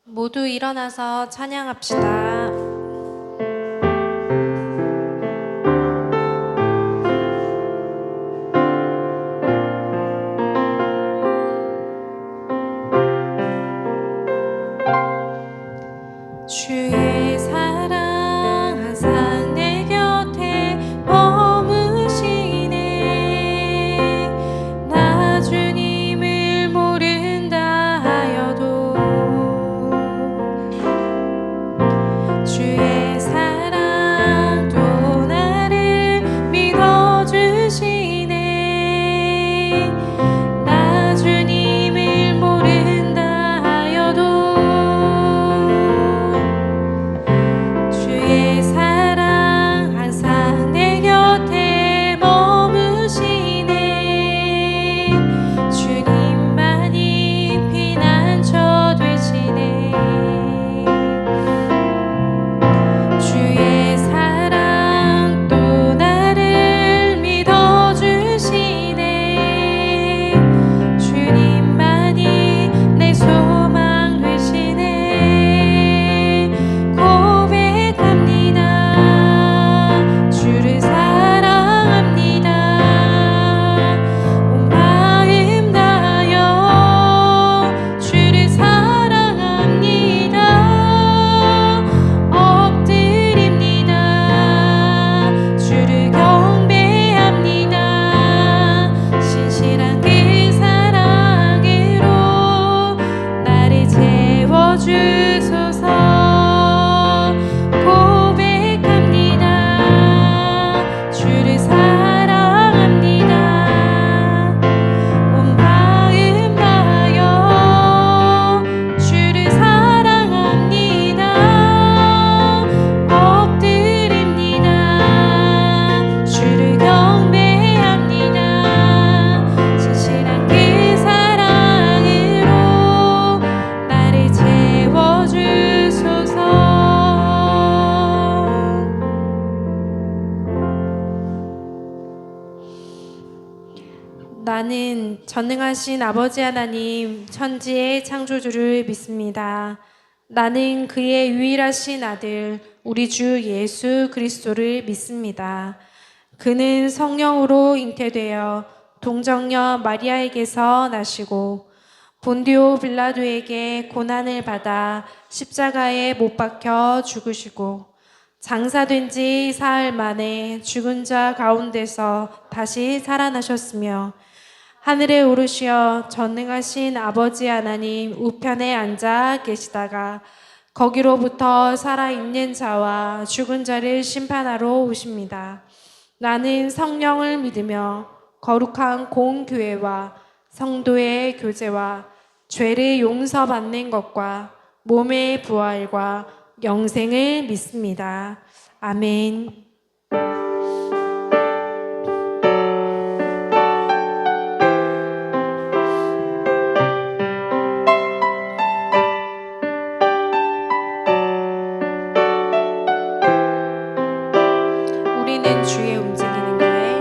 모두 일어나서 찬양합시다. 주의 사랑 항상 내 곁에 머무시네. 나 주님을 모른다 하여도 주의 사랑 또 나를 믿어주시네. 나 주님을 모른다 하여도 주의 사랑 항상 내 곁에 머무시네. 주님만이 피난처 되시네. 주의 사랑 또 나를 믿어주시네. 주님만이 내 소망 되시네. 고백합니다. 주를 사랑합니다. 온 마음 다하여 주를 사랑합니다. 엎드립니다. 주를 경배합니다. 신실한 그 사랑으로 나를 채워주소서. 고백합니다. 주를 사랑합니다. 온 마음 다하여 주를 사랑합니다. 엎드립니다. 주를 경배합니다. 신실한 그 사랑으로 나를 채워주소서. 나는 전능하신 아버지 하나님 천지의 창조주를 믿습니다. 나는 그의 유일하신 아들 우리 주 예수 그리스도를 믿습니다. 그는 성령으로 잉태되어 동정녀 마리아에게서 나시고 본디오 빌라도에게 고난을 받아 십자가에 못 박혀 죽으시고 장사된 지 사흘 만에 죽은 자 가운데서 다시 살아나셨으며 하늘에 오르시어 전능하신 아버지 하나님 우편에 앉아 계시다가 거기로부터 살아있는 자와 죽은 자를 심판하러 오십니다. 나는 성령을 믿으며 거룩한 공교회와 성도의 교제와 죄를 용서받는 것과 몸의 부활과 영생을 믿습니다. 아멘. 우리는 주의 움직이는 교회.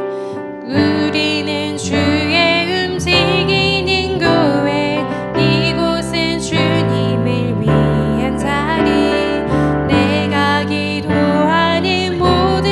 우리는 주의 움직이는 교회. 이곳은 주님을 위한 자리. 내가 기도하는 모든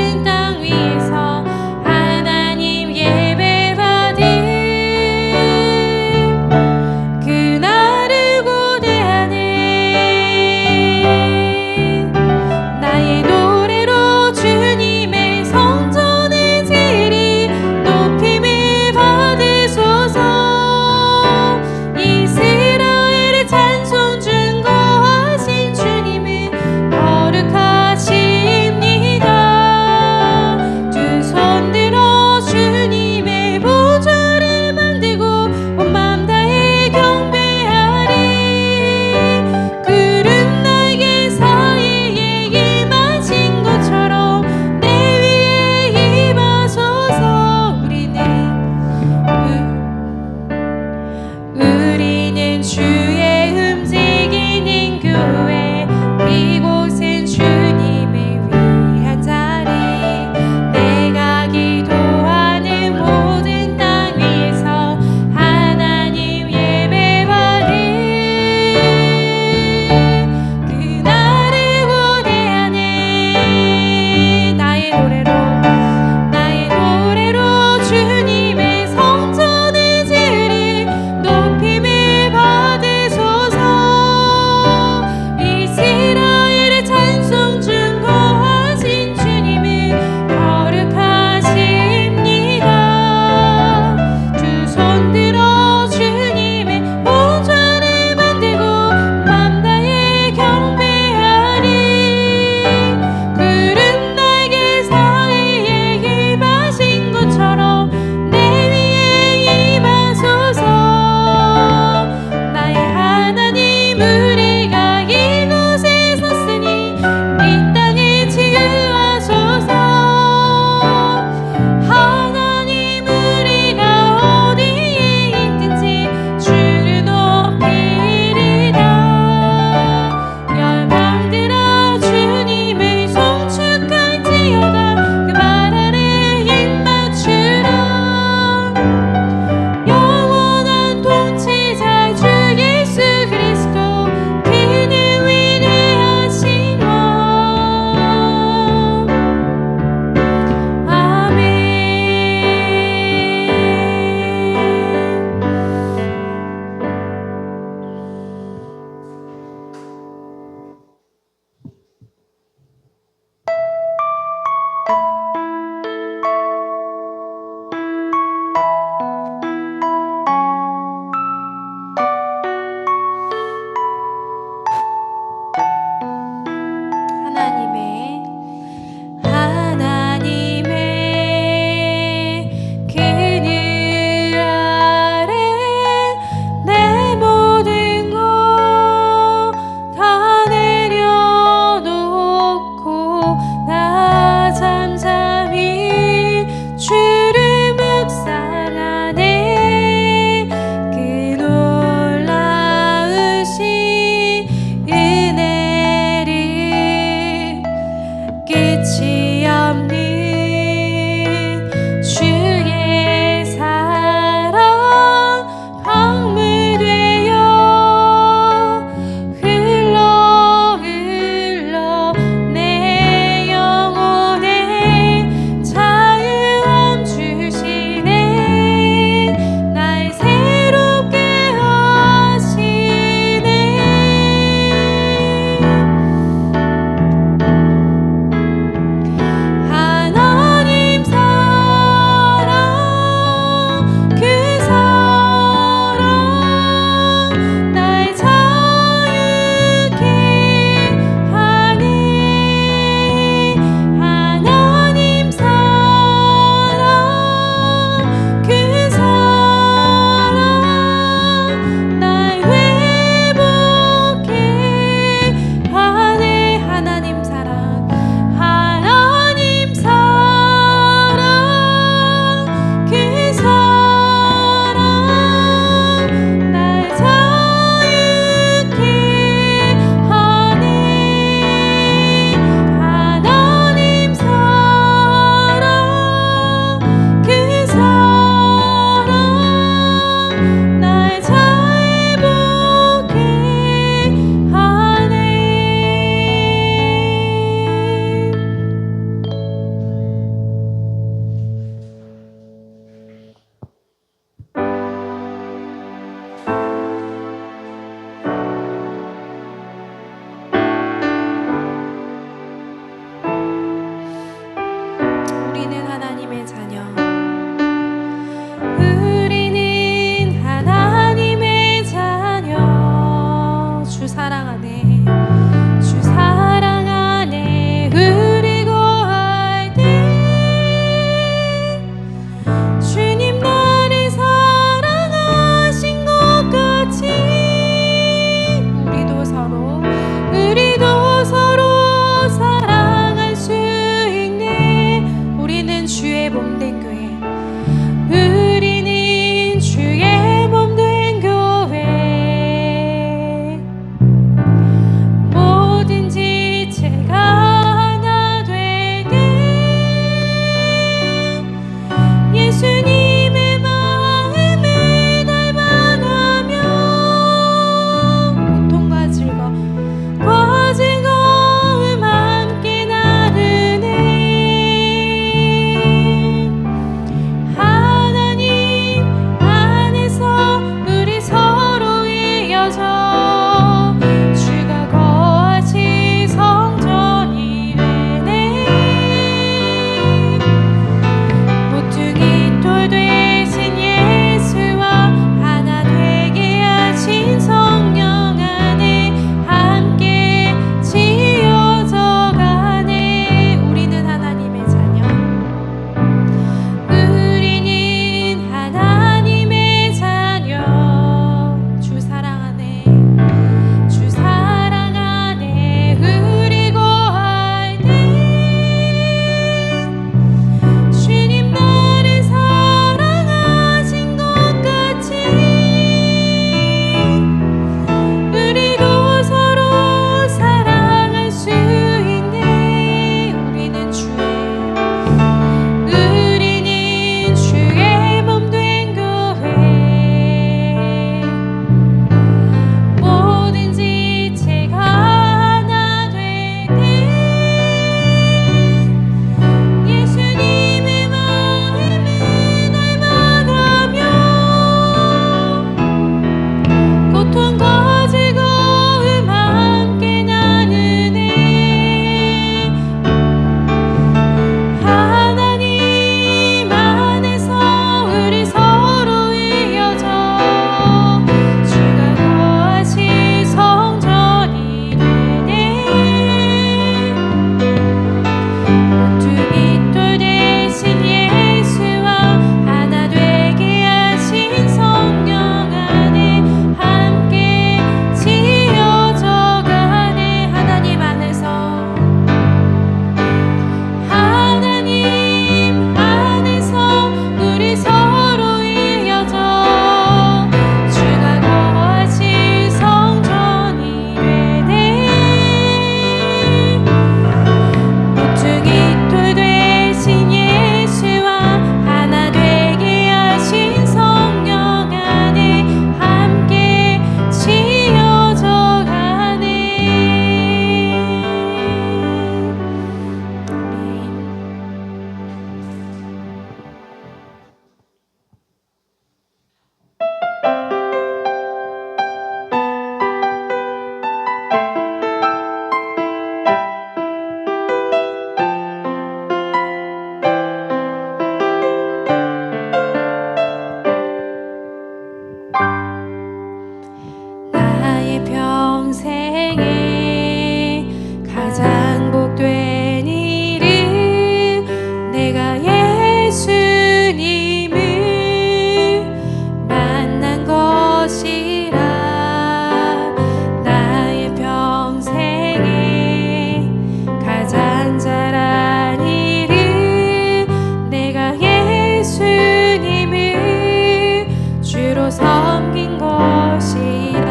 섬긴 것이라.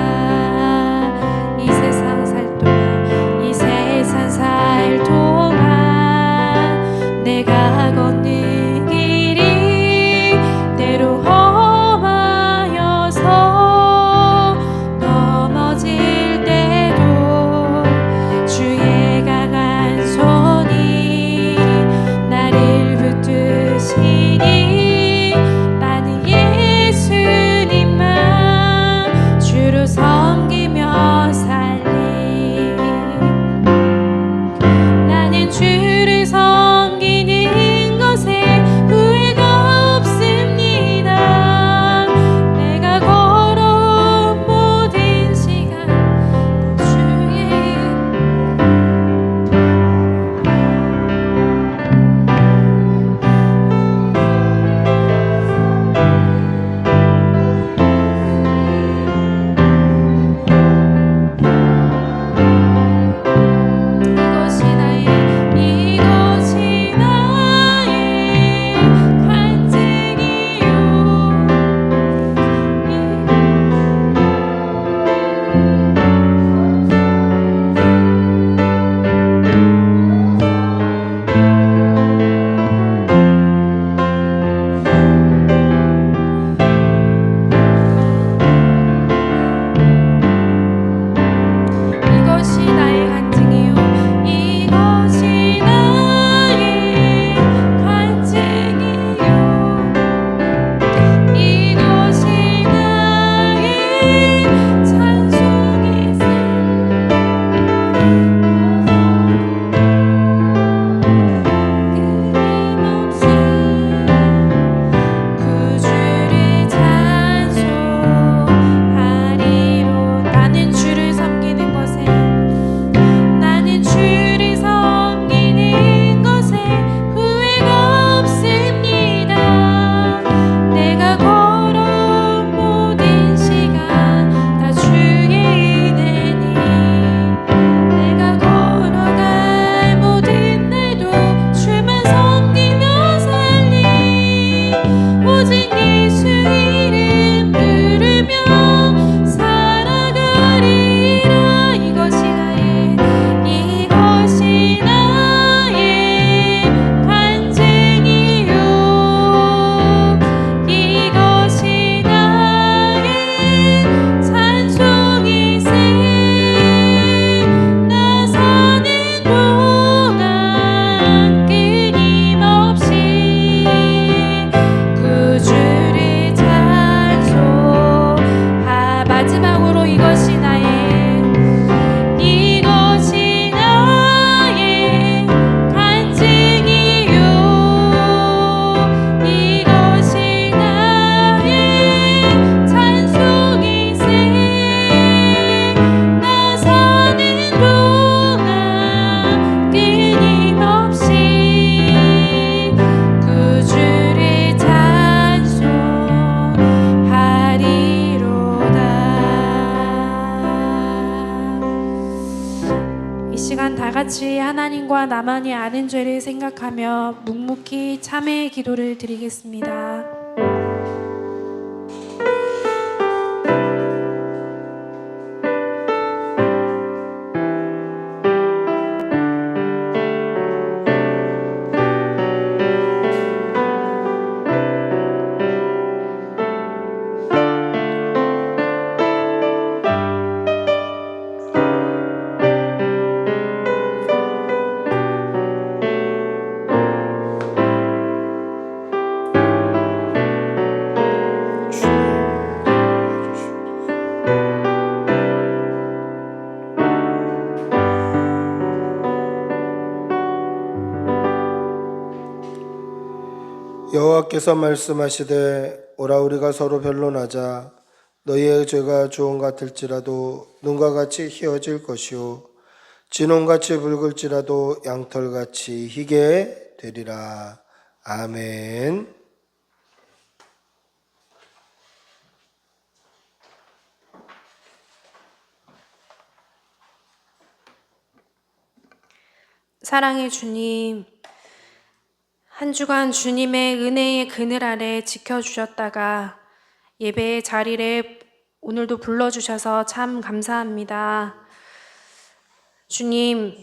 이 세상 살 동안, 이 세상 살 동안 내가 걷는 길이 때로 험하여서 넘어질 때도 주의 강한 손이 나를 붙드시니 나는 예수님만 주로 섬기며 살리. 나는 주를 섬기는 것에 후회가 없습니다. 내가 걸어온 모든 시간 주의 이것이 나의 간증이요. 이것이 나의 간증이요. 이것이 나의 간증이요. 이것이 나의 찬송이세. 끊임없이 구주를 찬송하리로. 나는 주를 섬기는 것에, 나는 주를 섬기는 것에 후회가 없습니다. 내가 걸어온 모든 시간 다 주의 은혜니, 내가 걸어갈 모든 날도 주만 섬기며 살리. 오직 예수 이름 부르며 살아가리라. 이것이 나의 간증이요. 이것이 나의 찬송이세. 나 사는 동안 끊임없이 구주를 찬송하. 마지막으로 이것이 나의 간증이요. 이것이 나의 찬송이세. 나 사는 동안 끊임없이 구주를 찬송하리로다. 이 시간 다 같이 하나님과 나만이 아는 죄를 생각하며 묵묵히 참회의 기도를 드리겠습니다. 여호와께서 말씀하시되 오라 우리가 서로 변론하자. 너희의 죄가 주홍 같을지라도 눈과 같이 희어질 것이요 진홍같이 붉을지라도 양털같이 희게 되리라. 아멘. 사랑의 주님, 한 주간 주님의 은혜의 그늘 아래 지켜주셨다가 예배의 자리에 오늘도 불러주셔서 참 감사합니다. 주님,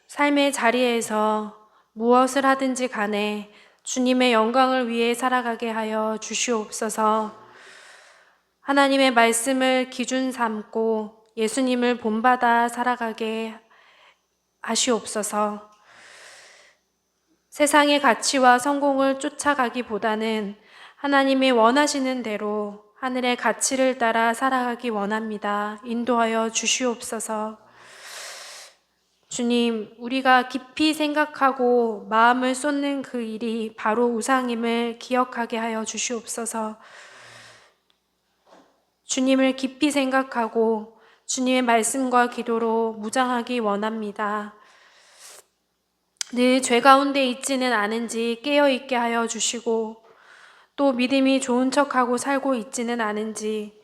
삶의 자리에서 무엇을 하든지 간에 주님의 영광을 위해 살아가게 하여 주시옵소서. 하나님의 말씀을 기준 삼고 예수님을 본받아 살아가게 하시옵소서. 세상의 가치와 성공을 쫓아가기보다는 하나님이 원하시는 대로 하늘의 가치를 따라 살아가기 원합니다. 인도하여 주시옵소서. 주님, 우리가 깊이 생각하고 마음을 쏟는 그 일이 바로 우상임을 기억하게 하여 주시옵소서. 주님을 깊이 생각하고 주님의 말씀과 기도로 무장하기 원합니다. 늘 죄 가운데 있지는 않은지 깨어있게 하여 주시고 또 믿음이 좋은 척하고 살고 있지는 않은지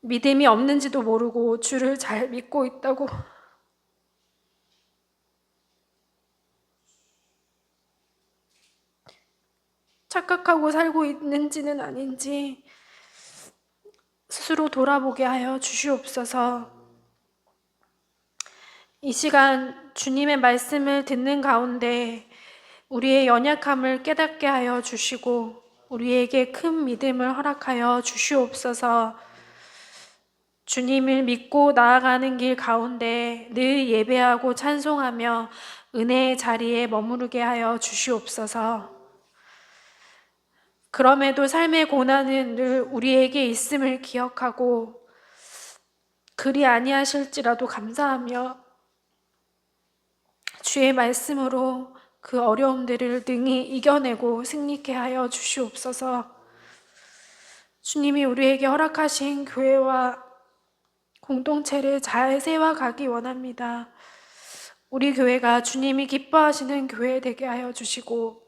믿음이 없는지도 모르고 주를 잘 믿고 있다고 착각하고 살고 있는지는 아닌지 스스로 돌아보게 하여 주시옵소서. 이 시간 주님의 말씀을 듣는 가운데 우리의 연약함을 깨닫게 하여 주시고 우리에게 큰 믿음을 허락하여 주시옵소서. 주님을 믿고 나아가는 길 가운데 늘 예배하고 찬송하며 은혜의 자리에 머무르게 하여 주시옵소서. 그럼에도 삶의 고난은 늘 우리에게 있음을 기억하고 그리 아니하실지라도 감사하며 주의 말씀으로 그 어려움들을 능히 이겨내고 승리케 하여 주시옵소서. 주님이 우리에게 허락하신 교회와 공동체를 잘 세워가기 원합니다. 우리 교회가 주님이 기뻐하시는 교회 되게 하여 주시고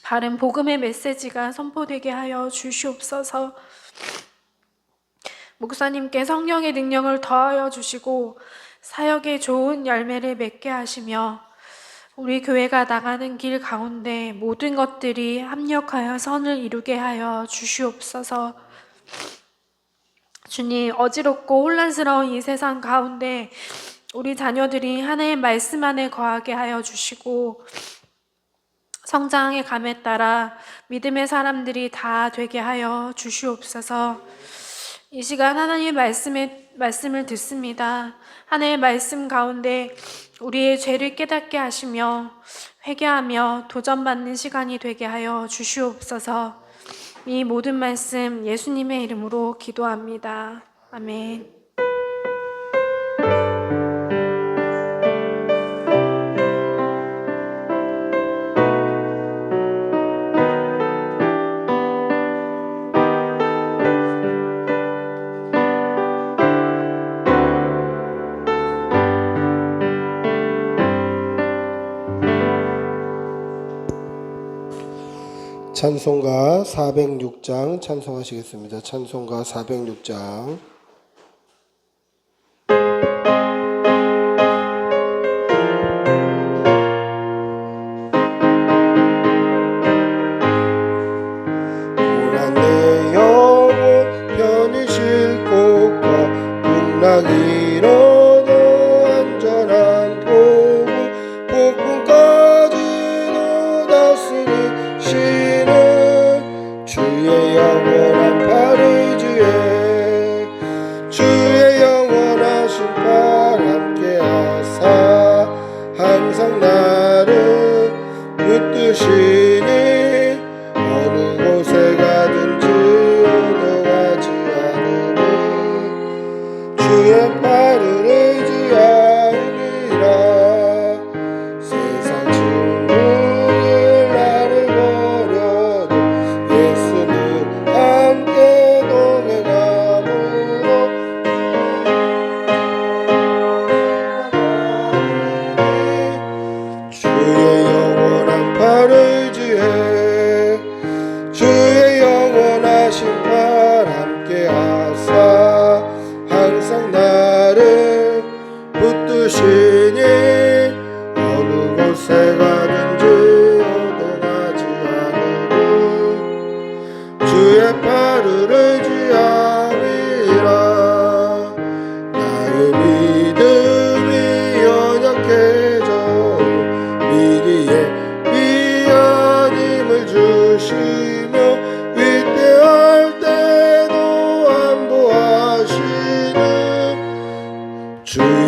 바른 복음의 메시지가 선포되게 하여 주시옵소서. 목사님께 성령의 능력을 더하여 주시고 사역의 좋은 열매를 맺게 하시며 우리 교회가 나가는 길 가운데 모든 것들이 합력하여 선을 이루게 하여 주시옵소서. 주님, 어지럽고 혼란스러운 이 세상 가운데 우리 자녀들이 하나님의 말씀 안에 거하게 하여 주시고 성장의 감에 따라 믿음의 사람들이 다 되게 하여 주시옵소서. 이 시간 하나님의 말씀을 듣습니다. 하나님의 말씀 가운데 우리의 죄를 깨닫게 하시며 회개하며 도전받는 시간이 되게 하여 주시옵소서. 이 모든 말씀 예수님의 이름으로 기도합니다. 아멘. 찬송가 406장 찬송하시겠습니다. 찬송가 406장. 고난 내 영혼 편히 쉴 곳과 풍랑이 일어도 안전한 포구 폭풍까지도 다스리 시는 주의 영원한 파리지에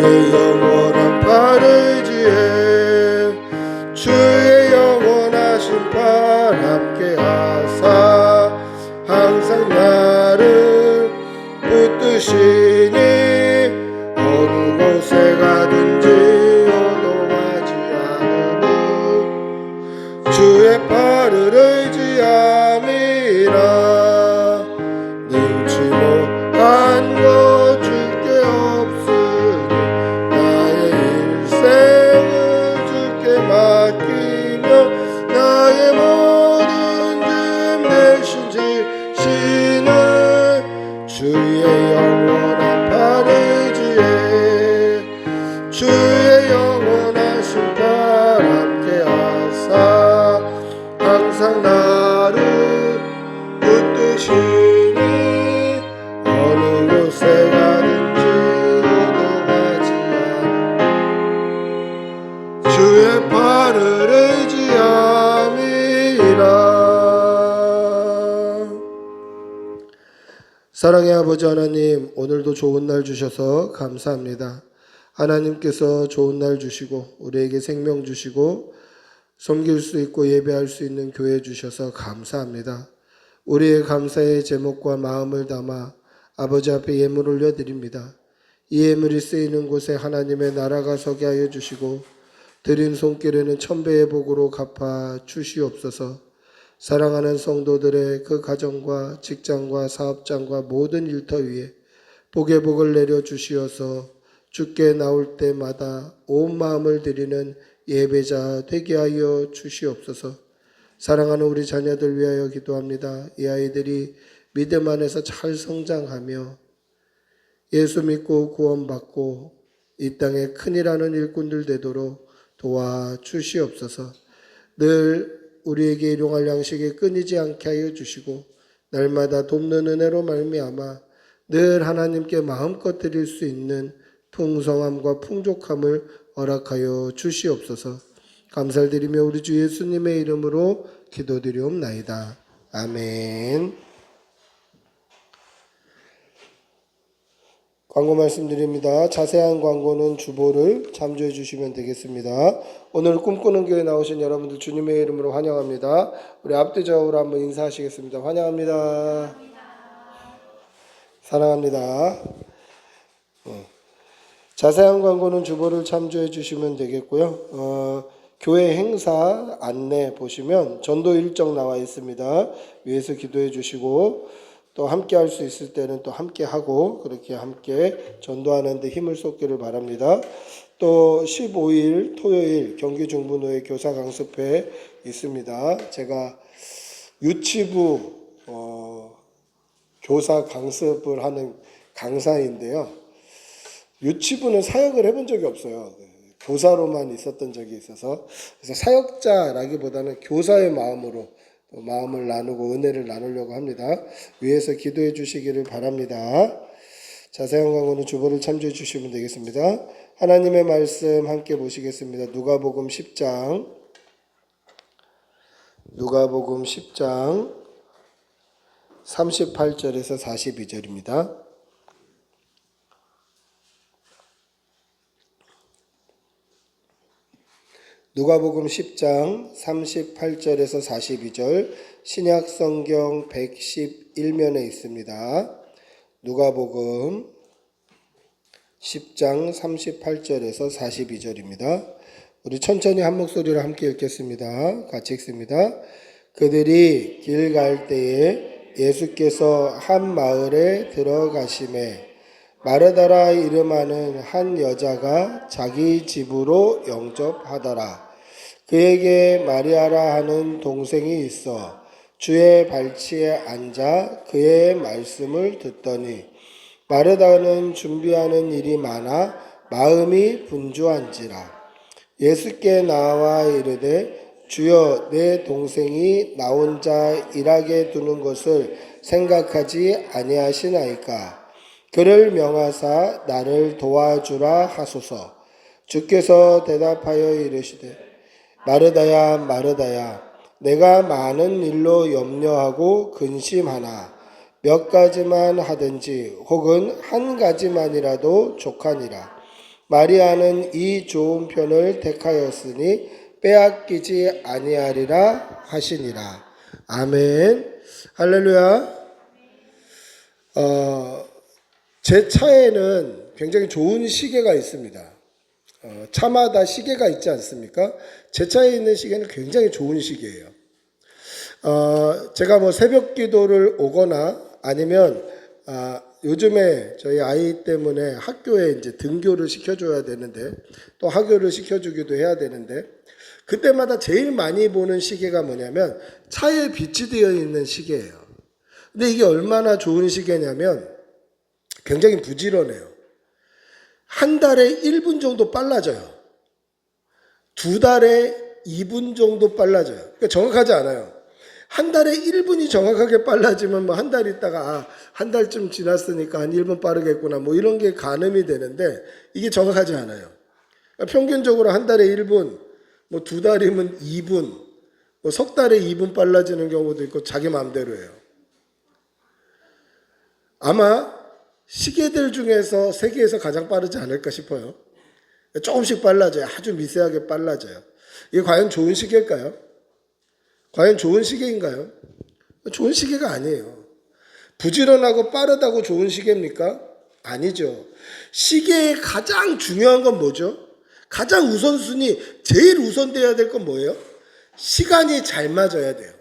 영원한 바르지에 주의 영원하신 팔 함께 하사 항상 나를 붙드시니 어느 곳에 가든지 요동하지 않으니 주의 팔을 의지함이라. 능치 못한 것 줄게 없으니 나의 일생을 주께 맡기며 나의 모든 짐 대신 지시는 주의 영원한 팔 의지에 주의 영원하신 팔 함께 하사 항상 나를 붙드시니 어느 곳에 가든지 요동하지 않아 주의 팔을 의지함이라. 사랑의 아버지 하나님, 오늘도 좋은 날 주셔서 감사합니다. 하나님께서 좋은 날 주시고 우리에게 생명 주시고 섬길 수 있고 예배할 수 있는 교회 주셔서 감사합니다. 우리의 감사의 제목과 마음을 담아 아버지 앞에 예물 올려드립니다. 이 예물이 쓰이는 곳에 하나님의 나라가 서게 하여 주시고 드린 손길에는 천배의 복으로 갚아 주시옵소서. 사랑하는 성도들의 그 가정과 직장과 사업장과 모든 일터 위에 복의 복을 내려 주시어서 주께 나올 때마다 온 마음을 드리는 예배자 되게 하여 주시옵소서. 사랑하는 우리 자녀들 위하여 기도합니다. 이 아이들이 믿음 안에서 잘 성장하며 예수 믿고 구원받고 이 땅에 큰일하는 일꾼들 되도록 도와주시옵소서. 늘 우리에게 일용할 양식에 끊이지 않게 하여 주시고 날마다 돕는 은혜로 말미암아 늘 하나님께 마음껏 드릴 수 있는 풍성함과 풍족함을 허락하여 주시옵소서. 감사를 드리며 우리 주 예수님의 이름으로 기도드리옵나이다. 아멘. 광고 말씀드립니다. 자세한 광고는 주보를 참조해 주시면 되겠습니다. 오늘 꿈꾸는 교회 나오신 여러분들 주님의 이름으로 환영합니다. 우리 앞뒤적으로 한번 인사하시겠습니다. 환영합니다. 사랑합니다. 자세한 광고는 주보를 참조해 주시면 되겠고요. 교회 행사 안내 보시면 전도 일정 나와 있습니다. 위에서 기도해 주시고 또 함께 할 수 있을 때는 또 함께 하고 그렇게 함께 전도하는 데 힘을 쏟기를 바랍니다. 또 15일 토요일 경기 중부노회 교사 강습회 있습니다. 제가 유치부 교사 강습을 하는 강사인데요. 유치부는 사역을 해본 적이 없어요. 교사로만 있었던 적이 있어서 그래서 사역자라기보다는 교사의 마음으로 마음을 나누고 은혜를 나누려고 합니다. 위에서 기도해 주시기를 바랍니다. 자세한 광고는 주보를 참조해 주시면 되겠습니다. 하나님의 말씀 함께 보시겠습니다. 누가복음 10장 38절에서 42절입니다. 누가복음 10장 38절에서 42절 신약성경 111면에 있습니다. 누가복음 10장 38절에서 42절입니다. 우리 천천히 한 목소리로 함께 읽겠습니다. 같이 읽습니다. 그들이 길 갈 때에 예수께서 한 마을에 들어가심에 마르다라 이름하는 한 여자가 자기 집으로 영접하더라. 그에게 마리아라 하는 동생이 있어 주의 발치에 앉아 그의 말씀을 듣더니 마르다는 준비하는 일이 많아 마음이 분주한지라. 예수께 나와 이르되 주여 내 동생이 나 혼자 일하게 두는 것을 생각하지 아니하시나이까. 그를 명하사 나를 도와주라 하소서. 주께서 대답하여 이르시되 마르다야 마르다야 내가 많은 일로 염려하고 근심하나 몇 가지만 하든지 혹은 한 가지만이라도 족하니라. 마리아는 이 좋은 편을 택하였으니 빼앗기지 아니하리라 하시니라. 아멘. 할렐루야. 제 차에는 굉장히 좋은 시계가 있습니다. 차마다 시계가 있지 않습니까? 제 차에 있는 시계는 굉장히 좋은 시계예요. 제가 뭐 새벽 기도를 오거나 아니면 요즘에 저희 아이 때문에 학교에 이제 등교를 시켜줘야 되는데 또 학교를 시켜주기도 해야 되는데 그때마다 제일 많이 보는 시계가 뭐냐면 차에 빛이 되어 있는 시계예요. 근데 이게 얼마나 좋은 시계냐면 굉장히 부지런해요. 한 달에 1분 정도 빨라져요. 두 달에 2분 정도 빨라져요. 그러니까 정확하지 않아요. 한 달에 1분이 정확하게 빨라지면 뭐 한 달 있다가 한 달쯤 지났으니까 한 1분 빠르겠구나 뭐 이런 게 가늠이 되는데 이게 정확하지 않아요. 그러니까 평균적으로 한 달에 1분, 뭐 두 달이면 2분, 뭐 석 달에 2분 빨라지는 경우도 있고 자기 마음대로예요. 아마 시계들 중에서 세계에서 가장 빠르지 않을까 싶어요. 조금씩 빨라져요. 아주 미세하게 빨라져요. 이게 과연 좋은 시계일까요? 과연 좋은 시계인가요? 좋은 시계가 아니에요. 부지런하고 빠르다고 좋은 시계입니까? 아니죠. 시계의 가장 중요한 건 뭐죠? 가장 우선순위, 제일 우선돼야 될 건 뭐예요? 시간이 잘 맞아야 돼요.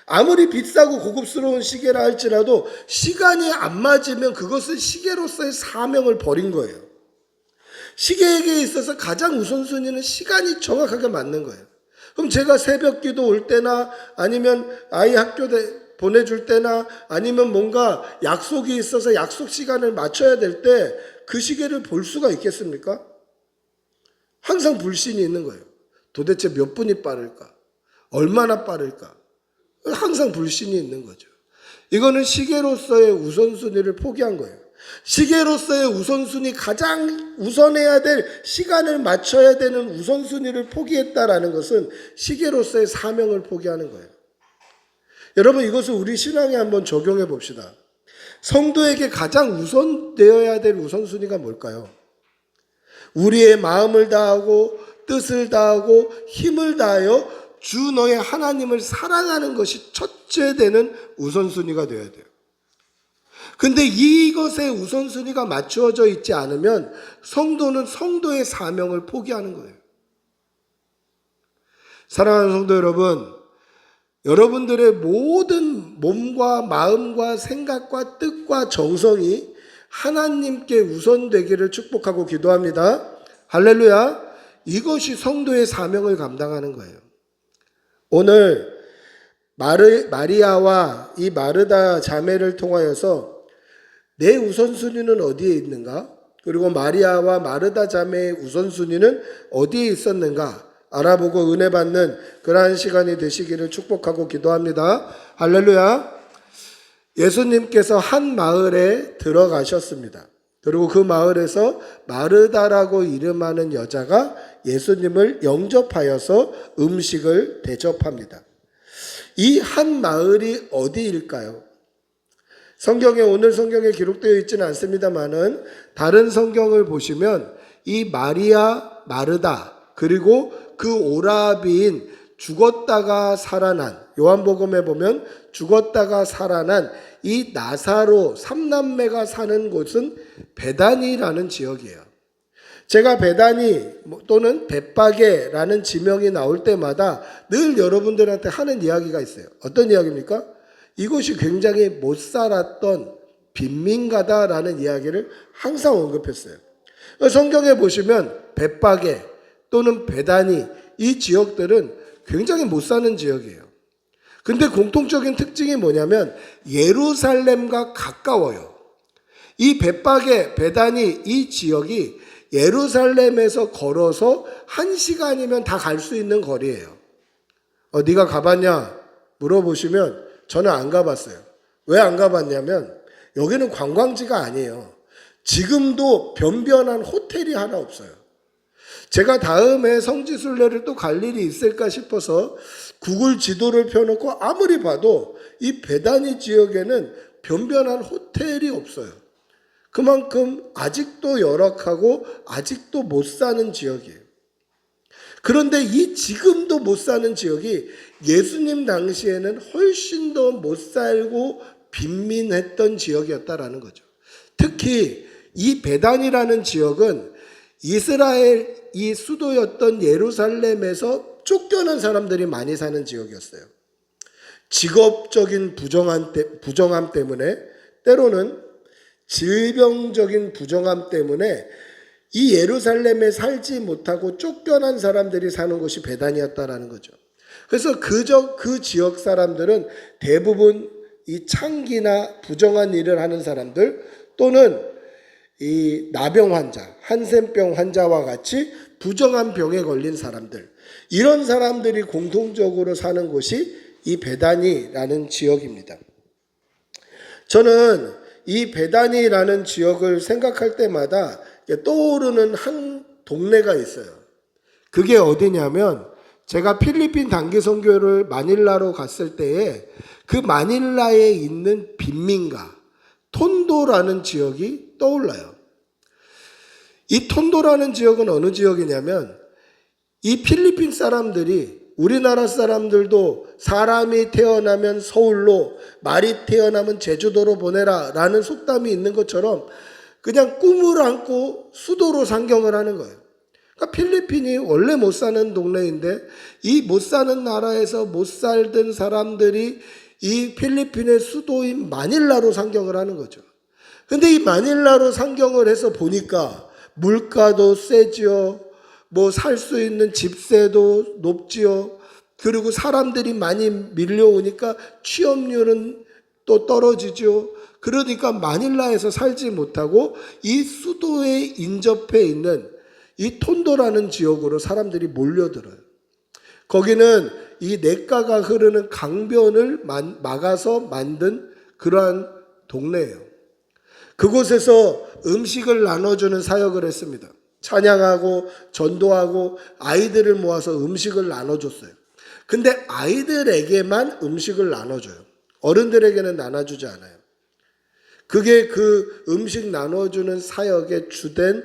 아무리 비싸고 고급스러운 시계라 할지라도 시간이 안 맞으면 그것은 시계로서의 사명을 버린 거예요. 시계에게 있어서 가장 우선순위는 시간이 정확하게 맞는 거예요. 그럼 제가 새벽 기도 올 때나 아니면 아이 학교 보내줄 때나 아니면 뭔가 약속이 있어서 약속 시간을 맞춰야 될 때 그 시계를 볼 수가 있겠습니까? 항상 불신이 있는 거예요. 도대체 몇 분이 빠를까? 얼마나 빠를까? 항상 불신이 있는 거죠. 이거는 시계로서의 우선순위를 포기한 거예요. 시계로서의 우선순위, 가장 우선해야 될 시간을 맞춰야 되는 우선순위를 포기했다라는 것은 시계로서의 사명을 포기하는 거예요. 여러분, 이것을 우리 신앙에 한번 적용해 봅시다. 성도에게 가장 우선되어야 될 우선순위가 뭘까요? 우리의 마음을 다하고 뜻을 다하고 힘을 다하여 주 너의 하나님을 사랑하는 것이 첫째 되는 우선순위가 되어야 돼요. 근데 이것의 우선순위가 맞추어져 있지 않으면 성도는 성도의 사명을 포기하는 거예요. 사랑하는 성도 여러분, 여러분들의 모든 몸과 마음과 생각과 뜻과 정성이 하나님께 우선되기를 축복하고 기도합니다. 할렐루야. 이것이 성도의 사명을 감당하는 거예요. 오늘 마리아와 이 마르다 자매를 통하여서 내 우선순위는 어디에 있는가? 그리고 마리아와 마르다 자매의 우선순위는 어디에 있었는가? 알아보고 은혜 받는 그러한 시간이 되시기를 축복하고 기도합니다. 할렐루야. 예수님께서 한 마을에 들어가셨습니다. 그리고 그 마을에서 마르다라고 이름하는 여자가 예수님을 영접하여서 음식을 대접합니다. 이 한 마을이 어디일까요? 성경에, 오늘 성경에 기록되어 있지는 않습니다만은 다른 성경을 보시면 이 마리아, 마르다, 그리고 그 오라비인 죽었다가 살아난, 요한복음에 보면 죽었다가 살아난 이 나사로 삼남매가 사는 곳은 베다니라는 지역이에요. 제가 베다니 또는 벳바게라는 지명이 나올 때마다 늘 여러분들한테 하는 이야기가 있어요. 어떤 이야기입니까? 이곳이 굉장히 못 살았던 빈민가다라는 이야기를 항상 언급했어요. 성경에 보시면 벳바게 또는 베다니, 이 지역들은 굉장히 못 사는 지역이에요. 근데 공통적인 특징이 뭐냐면 예루살렘과 가까워요. 이 벳바게, 베다니 이 지역이 예루살렘에서 걸어서 1시간이면 다 갈 수 있는 거리예요. 네가 가봤냐? 물어보시면 저는 안 가봤어요. 왜 안 가봤냐면 여기는 관광지가 아니에요. 지금도 변변한 호텔이 하나 없어요. 제가 다음에 성지순례를 또 갈 일이 있을까 싶어서 구글 지도를 펴놓고 아무리 봐도 이 베다니 지역에는 변변한 호텔이 없어요. 그만큼 아직도 열악하고 아직도 못 사는 지역이에요. 그런데 이 지금도 못 사는 지역이 예수님 당시에는 훨씬 더 못 살고 빈민했던 지역이었다라는 거죠. 특히 이 베단이라는 지역은 이스라엘 이 수도였던 예루살렘에서 쫓겨난 사람들이 많이 사는 지역이었어요. 직업적인 부정함 때문에, 때로는 질병적인 부정함 때문에 이 예루살렘에 살지 못하고 쫓겨난 사람들이 사는 곳이 베단이었다라는 거죠. 그래서 그 지역 사람들은 대부분 이 창기나 부정한 일을 하는 사람들, 또는 이 나병 환자, 한센병 환자와 같이 부정한 병에 걸린 사람들, 이런 사람들이 공통적으로 사는 곳이 이 베다니라는 지역입니다. 저는 이 베다니라는 지역을 생각할 때마다 떠오르는 한 동네가 있어요. 그게 어디냐면, 제가 필리핀 단기 선교를 마닐라로 갔을 때에 그 마닐라에 있는 빈민가 톤도라는 지역이 떠올라요. 이 톤도라는 지역은 어느 지역이냐면, 이 필리핀 사람들이, 우리나라 사람들도 사람이 태어나면 서울로, 말이 태어나면 제주도로 보내라 라는 속담이 있는 것처럼 그냥 꿈을 안고 수도로 상경을 하는 거예요. 그러니까 필리핀이 원래 못 사는 동네인데 이 못 사는 나라에서 못 살던 사람들이 이 필리핀의 수도인 마닐라로 상경을 하는 거죠. 근데 이 마닐라로 상경을 해서 보니까 물가도 세지요, 뭐 살 수 있는 집세도 높지요, 그리고 사람들이 많이 밀려오니까 취업률은 또 떨어지죠. 그러니까 마닐라에서 살지 못하고 이 수도에 인접해 있는 이 톤도라는 지역으로 사람들이 몰려들어요. 거기는 이 냇가가 흐르는 강변을 막아서 만든 그러한 동네예요. 그곳에서 음식을 나눠주는 사역을 했습니다. 찬양하고 전도하고 아이들을 모아서 음식을 나눠줬어요. 근데 아이들에게만 음식을 나눠줘요. 어른들에게는 나눠주지 않아요. 그게 그 음식 나눠주는 사역의 주된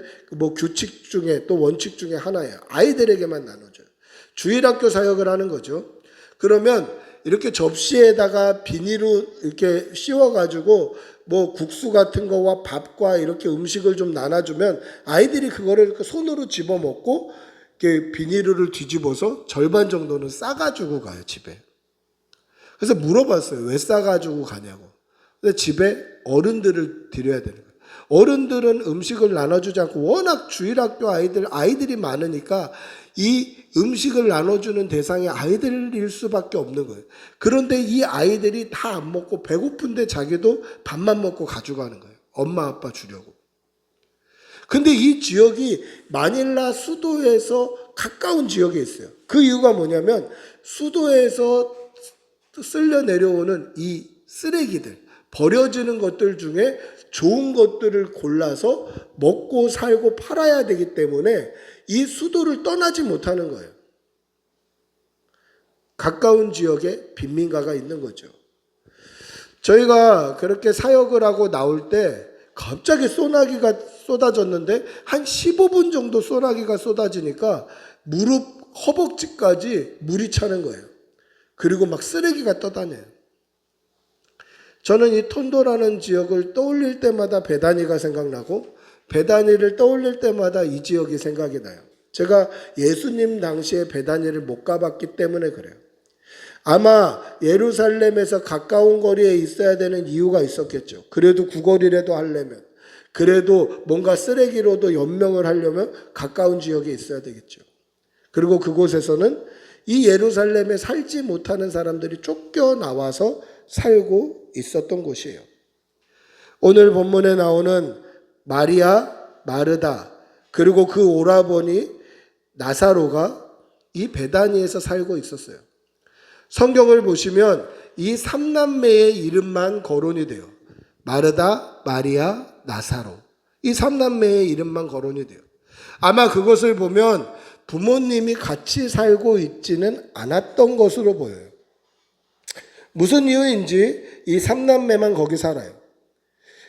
규칙 중에, 또 원칙 중에 하나예요. 아이들에게만 나눠줘요. 주일학교 사역을 하는 거죠. 그러면 이렇게 접시에다가 비닐로 이렇게 씌워가지고 국수 같은 거와 밥과 이렇게 음식을 좀 나눠주면 아이들이 그거를 이렇게 손으로 집어먹고 이렇게 비닐을 뒤집어서 절반 정도는 싸가지고 가요, 집에. 그래서 물어봤어요. 왜 싸가지고 가냐고. 근데 집에 어른들을 드려야 되는 거예요. 어른들은 음식을 나눠주지 않고 워낙 주일학교 아이들이 많으니까 이 음식을 나눠주는 대상이 아이들일 수밖에 없는 거예요. 그런데 이 아이들이 다 안 먹고 배고픈데 자기도 밥만 먹고 가져가는 거예요. 엄마 아빠 주려고. 근데 이 지역이 마닐라 수도에서 가까운 지역에 있어요. 그 이유가 뭐냐면 수도에서 쓸려 내려오는 이 쓰레기들, 버려지는 것들 중에 좋은 것들을 골라서 먹고 살고 팔아야 되기 때문에 이 수도를 떠나지 못하는 거예요. 가까운 지역에 빈민가가 있는 거죠. 저희가 그렇게 사역을 하고 나올 때 갑자기 소나기가 쏟아졌는데 한 15분 정도 소나기가 쏟아지니까 무릎 허벅지까지 물이 차는 거예요. 그리고 막 쓰레기가 떠다녀요. 저는 이 톤도라는 지역을 떠올릴 때마다 베다니가 생각나고 베다니를 떠올릴 때마다 이 지역이 생각이 나요. 제가 예수님 당시에 베다니를 못 가봤기 때문에 그래요. 아마 예루살렘에서 가까운 거리에 있어야 되는 이유가 있었겠죠. 그래도 구걸이라도 하려면, 그래도 뭔가 쓰레기로도 연명을 하려면 가까운 지역에 있어야 되겠죠. 그리고 그곳에서는 이 예루살렘에 살지 못하는 사람들이 쫓겨나와서 살고 있었던 곳이에요. 오늘 본문에 나오는 마리아, 마르다, 그리고 그 오라버니 나사로가 이 베다니에서 살고 있었어요. 성경을 보시면 이 3남매의 이름만 거론이 돼요. 마르다, 마리아, 나사로. 이 3남매의 이름만 거론이 돼요. 아마 그것을 보면 부모님이 같이 살고 있지는 않았던 것으로 보여요. 무슨 이유인지 이 3남매만 거기 살아요.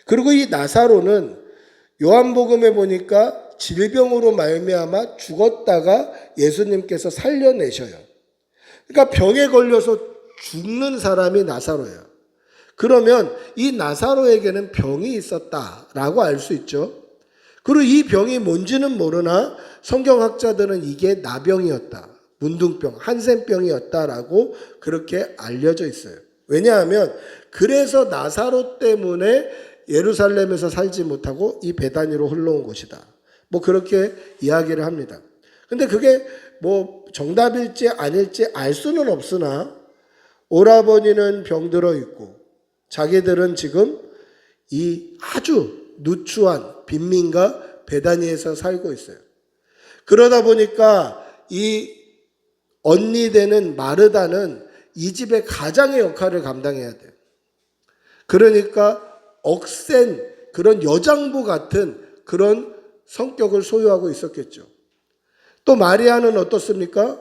그리고 이 나사로는 요한복음에 보니까 질병으로 말미암아 죽었다가 예수님께서 살려내셔요. 그러니까 병에 걸려서 죽는 사람이 나사로예요. 그러면 이 나사로에게는 병이 있었다라고 알 수 있죠. 그리고 이 병이 뭔지는 모르나 성경학자들은 이게 나병이었다, 문둥병, 한센병이었다라고 그렇게 알려져 있어요. 왜냐하면 그래서 나사로 때문에 예루살렘에서 살지 못하고 이 베다니로 흘러온 것이다, 뭐 그렇게 이야기를 합니다. 근데 그게 뭐 정답일지 아닐지 알 수는 없으나 오라버니는 병들어 있고 자기들은 지금 이 아주 누추한 빈민가 베다니에서 살고 있어요. 그러다 보니까 이 언니 되는 마르다는 이 집의 가장의 역할을 감당해야 돼요. 그러니까 억센 그런 여장부 같은 그런 성격을 소유하고 있었겠죠. 또 마리아는 어떻습니까?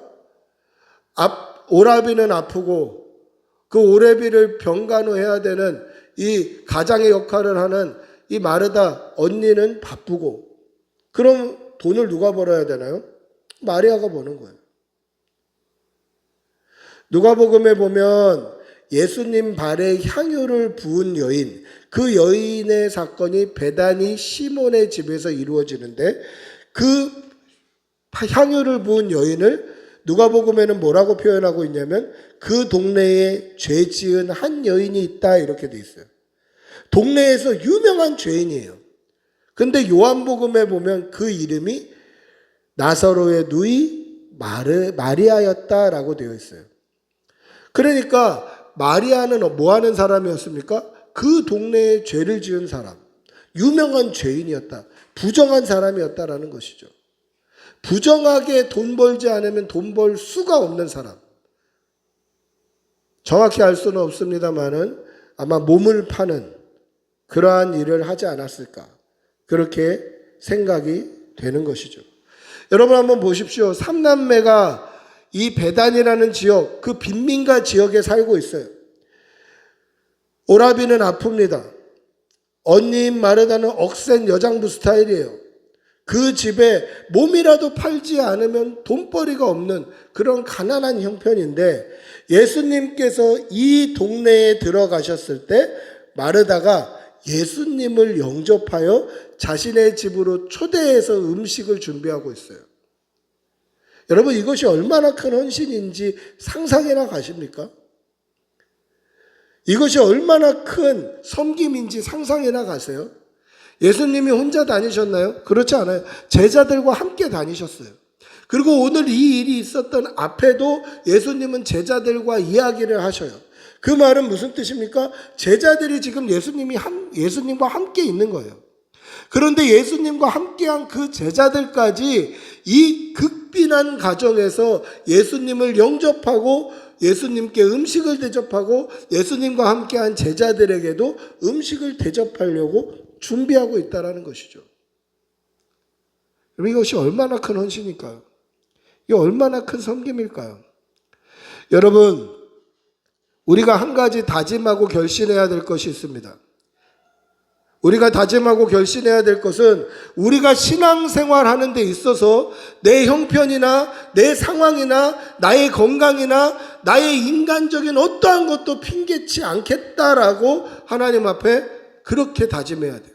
오라비는 아프고 그 오라비를 병간호해야 되는 이 가장의 역할을 하는 이 마르다 언니는 바쁘고, 그럼 돈을 누가 벌어야 되나요? 마리아가 버는 거예요. 누가복음에 보면 예수님 발에 향유를 부은 여인, 그 여인의 사건이 베다니 시몬의 집에서 이루어지는데 그 향유를 부은 여인을 누가복음에는 뭐라고 표현하고 있냐면 그 동네에 죄 지은 한 여인이 있다 이렇게 돼 있어요. 동네에서 유명한 죄인이에요. 근데 요한복음에 보면 그 이름이 나사로의 누이 마리아였다라고 되어 있어요. 그러니까 마리아는 뭐 하는 사람이었습니까? 그 동네에 죄를 지은 사람, 유명한 죄인이었다, 부정한 사람이었다라는 것이죠. 부정하게 돈 벌지 않으면 돈 벌 수가 없는 사람. 정확히 알 수는 없습니다만은 아마 몸을 파는 그러한 일을 하지 않았을까, 그렇게 생각이 되는 것이죠. 여러분 한번 보십시오. 삼남매가 이 베단이라는 지역, 그 빈민가 지역에 살고 있어요. 오라비는 아픕니다. 언니인 마르다는 억센 여장부 스타일이에요. 그 집에 몸이라도 팔지 않으면 돈벌이가 없는 그런 가난한 형편인데, 예수님께서 이 동네에 들어가셨을 때 마르다가 예수님을 영접하여 자신의 집으로 초대해서 음식을 준비하고 있어요. 여러분, 이것이 얼마나 큰 헌신인지 상상이나 가십니까? 이것이 얼마나 큰 섬김인지 상상이나 가세요? 예수님이 혼자 다니셨나요? 그렇지 않아요. 제자들과 함께 다니셨어요. 그리고 오늘 이 일이 있었던 앞에도 예수님은 제자들과 이야기를 하셔요. 그 말은 무슨 뜻입니까? 제자들이 지금 예수님과 함께 있는 거예요. 그런데 예수님과 함께한 그 제자들까지 이 극빈한 가정에서 예수님을 영접하고 예수님께 음식을 대접하고 예수님과 함께한 제자들에게도 음식을 대접하려고 준비하고 있다는 것이죠. 이것이 얼마나 큰 헌신일까요? 이게 얼마나 큰 섬김일까요? 여러분, 우리가 한 가지 다짐하고 결심해야 될 것이 있습니다. 우리가 다짐하고 결심해야 될 것은 우리가 신앙생활 하는 데 있어서 내 형편이나 내 상황이나 나의 건강이나 나의 인간적인 어떠한 것도 핑계치 않겠다라고 하나님 앞에 그렇게 다짐해야 돼요.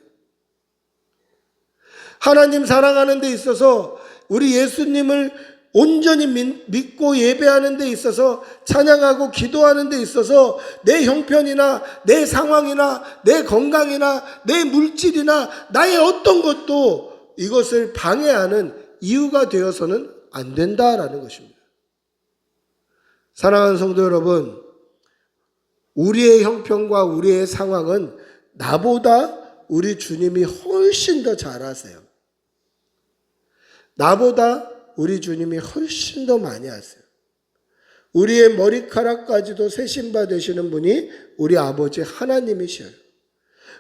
하나님 사랑하는 데 있어서 우리 예수님을 온전히 믿고 예배하는 데 있어서 찬양하고 기도하는 데 있어서 내 형편이나 내 상황이나 내 건강이나 내 물질이나 나의 어떤 것도 이것을 방해하는 이유가 되어서는 안 된다라는 것입니다. 사랑하는 성도 여러분, 우리의 형편과 우리의 상황은 나보다 우리 주님이 훨씬 더 잘 아세요. 나보다 우리 주님이 훨씬 더 많이 아세요. 우리의 머리카락까지도 세신바 되시는 분이 우리 아버지 하나님이셔요.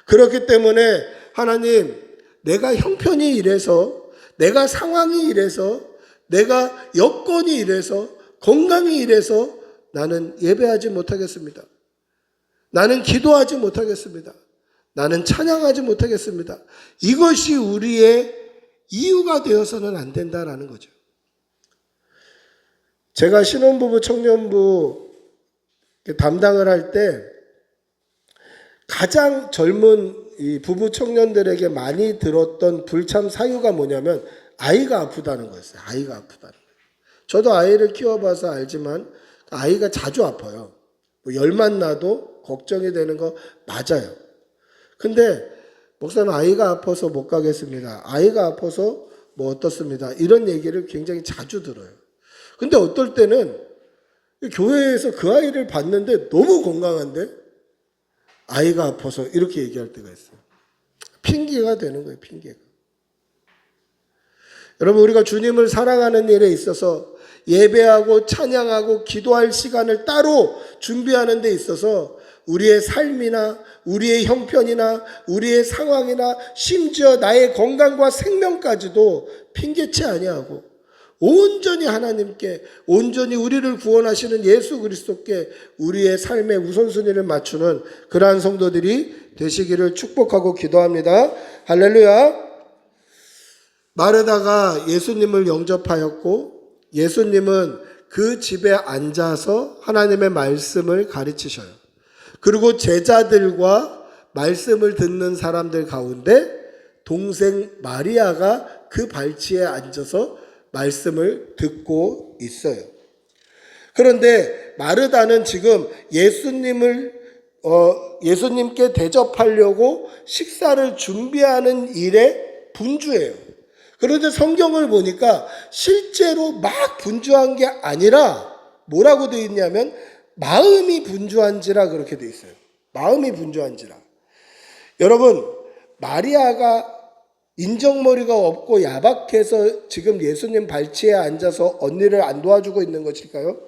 그렇기 때문에 하나님, 내가 형편이 이래서, 내가 상황이 이래서, 내가 여건이 이래서, 건강이 이래서 나는 예배하지 못하겠습니다. 나는 기도하지 못하겠습니다. 나는 찬양하지 못하겠습니다. 이것이 우리의 이유가 되어서는 안 된다라는 거죠. 제가 신혼부부 청년부 담당을 할 때 가장 젊은 이 부부 청년들에게 많이 들었던 불참 사유가 뭐냐면 아이가 아프다는 거였어요. 아이가 아프다는 거예요. 저도 아이를 키워봐서 알지만 아이가 자주 아파요. 뭐 열만 나도 걱정이 되는 거 맞아요. 근데 목사님 아이가 아파서 못 가겠습니다. 아이가 아파서 뭐 어떻습니다. 이런 얘기를 굉장히 자주 들어요. 근데 어떨 때는 교회에서 그 아이를 봤는데 너무 건강한데 아이가 아파서 이렇게 얘기할 때가 있어요. 핑계가 되는 거예요. 핑계가. 여러분 우리가 주님을 사랑하는 일에 있어서 예배하고 찬양하고 기도할 시간을 따로 준비하는 데 있어서 우리의 삶이나 우리의 형편이나 우리의 상황이나 심지어 나의 건강과 생명까지도 핑계치 아니하고 온전히 하나님께 온전히 우리를 구원하시는 예수 그리스도께 우리의 삶의 우선순위를 맞추는 그러한 성도들이 되시기를 축복하고 기도합니다. 할렐루야. 마르다가 예수님을 영접하였고 예수님은 그 집에 앉아서 하나님의 말씀을 가르치셔요. 그리고 제자들과 말씀을 듣는 사람들 가운데 동생 마리아가 그 발치에 앉아서 말씀을 듣고 있어요. 그런데 마르다는 지금 예수님께 대접하려고 식사를 준비하는 일에 분주해요. 그런데 성경을 보니까 실제로 막 분주한 게 아니라 뭐라고 되어 있냐면 마음이 분주한지라 그렇게 되어 있어요. 마음이 분주한지라. 여러분 마리아가 인정머리가 없고 야박해서 지금 예수님 발치에 앉아서 언니를 안 도와주고 있는 것일까요?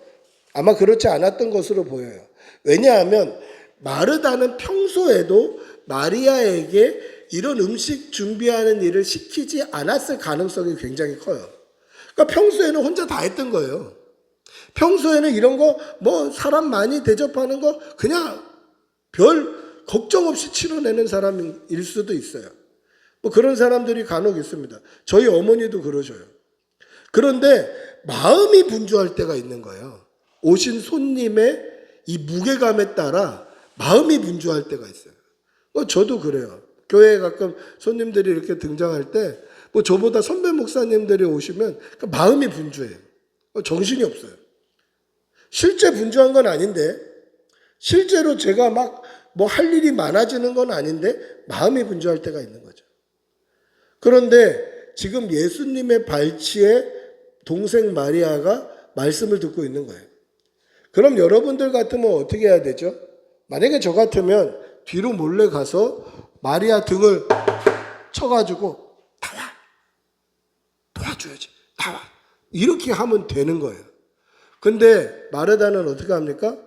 아마 그렇지 않았던 것으로 보여요. 왜냐하면 마르다는 평소에도 마리아에게 이런 음식 준비하는 일을 시키지 않았을 가능성이 굉장히 커요. 그러니까 평소에는 혼자 다 했던 거예요. 평소에는 이런 거 뭐 사람 많이 대접하는 거 그냥 별 걱정 없이 치러내는 사람일 수도 있어요. 뭐 그런 사람들이 간혹 있습니다. 저희 어머니도 그러셔요. 그런데 마음이 분주할 때가 있는 거예요. 오신 손님의 이 무게감에 따라 마음이 분주할 때가 있어요. 저도 그래요. 교회에 가끔 손님들이 이렇게 등장할 때 뭐 저보다 선배 목사님들이 오시면 마음이 분주해요. 정신이 없어요. 실제 분주한 건 아닌데 실제로 제가 막 뭐 할 일이 많아지는 건 아닌데 마음이 분주할 때가 있는 거죠. 그런데 지금 예수님의 발치에 동생 마리아가 말씀을 듣고 있는 거예요. 그럼 여러분들 같으면 어떻게 해야 되죠? 만약에 저 같으면 뒤로 몰래 가서 마리아 등을 쳐가지고 나와 도와줘야지 나와 이렇게 하면 되는 거예요. 근데 마르다는 어떻게 합니까?